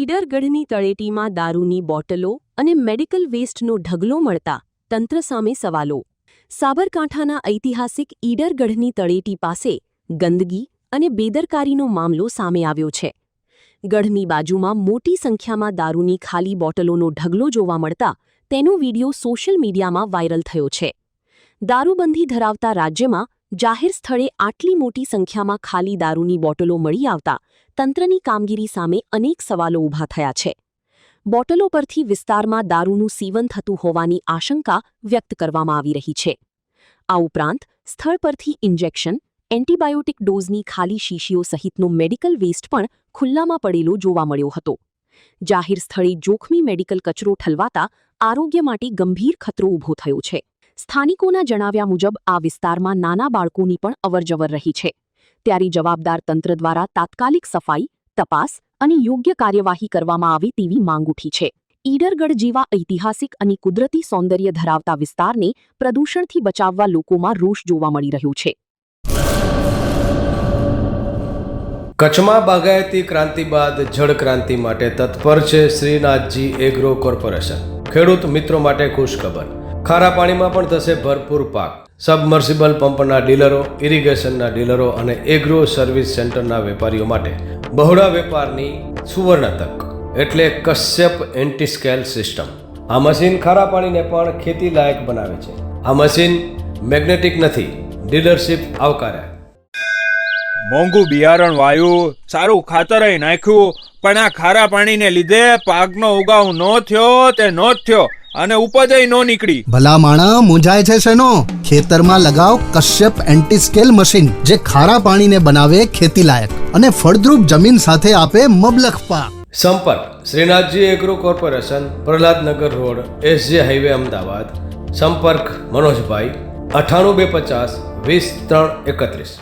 ઈડરગઢની તળેટીમાં દારૂની બોટલો અને મેડિકલ વેસ્ટનો ઢગલો મળતા તંત્ર સામે સવાલો। સાબરકાંઠાના ઐતિહાસિક ઈડરગઢની તળેટી પાસે ગંદકી અને બેદરકારીનો મામલો સામે આવ્યો છે। ગઢની બાજુમાં મોટી સંખ્યામાં દારૂની ખાલી બોટલોનો ઢગલો જોવા મળતા તેનો વીડિયો સોશિયલ મીડિયામાં વાયરલ થયો છે। દારૂબંધી ધરાવતા રાજ્યમાં જાહેર સ્થળે આટલી મોટી સંખ્યામાં ખાલી દારૂની બોટલો મળી આવતા તંત્રની કામગીરી સામે અનેક સવાલો ઊભા થયા છે। બોટલો પરથી વિસ્તારમાં દારૂનું સેવન થતું હોવાની આશંકા વ્યક્ત કરવામાં આવી રહી છે। આ ઉપરાંત સ્થળ પરથી ઇન્જેક્શન, એન્ટીબાયોટિક ડોઝની ખાલી શીશીઓ સહિતનો મેડિકલ વેસ્ટ પણ ખુલ્લામાં પડેલો જોવા મળ્યો હતો। જાહેર સ્થળે જોખમી મેડિકલ કચરો ઠલવાતા આરોગ્ય માટે ગંભીર ખતરો ઊભો થયો છે। સ્થાનિકોના જણાવ્યા મુજબ આ વિસ્તારમાં નાના બાળકોની પણ અવરજવર રહી છે, ત્યારે જવાબદાર તંત્ર દ્વારા તાત્કાલિક સફાઈ, તપાસ અને યોગ્ય કાર્યવાહી કરવામાં આવે તેવી માંગ ઉઠી છે। ઈડરગઢ જેવા ઐતિહાસિક અને કુદરતી સૌંદર્ય ધરાવતા વિસ્તારને પ્રદૂષણથી બચાવવા લોકોમાં રોષ જોવા મળી રહ્યો છે। કચ્છમાં બાગાયતી ક્રાંતિ બાદ જળ ક્રાંતિ માટે તત્પર છે શ્રીનાથજી એગ્રો કોર્પોરેશન। ખેડૂત મિત્રો માટે ખુશખબર, ખારા પાણીમાં પણ થશે ભરપૂર પાક। સબમર્સિબલ પંપના ડીલરો, ઇરિગેશનના ડીલરો અને એગ્રો સર્વિસ સેન્ટરના વેપારીઓ માટે બહોળા વેપારની સુવર્ણ તક એટલે કશ્યપ એન્ટીસ્કેલ સિસ્ટમ। આ મશીન ખારા પાણીને પણ ખેતી લાયક બનાવે છે। આ મશીન મેગ્નેટિક નથી, ડીલરશીપ આવકાર્યા। મોંઘું બિયારણ વાયું, સારું ખાતરય નાખ્યું, પણ આ ખારા પાણીને લીધે પાકનો ઉગાવ નો થયો તે નો જ થયો અને ઉપજય નો નીકળી। ભલા માણા મૂંઝાય છે શેનો? ખેતરમાં લગાવ કશ્યપ એન્ટીસ્કેલ મશીન, જે ખારા પાણીને બનાવે ખેતી લાયક અને ફળદ્રુપ જમીન સાથે આપે મબલખ પાક। સંપર્ક Shrinathji agro corporation, Prahlad Nagar road, SJ highway, Ahmedabad. સંપર્ક મનોજભાઈ 98 250 20 3 31।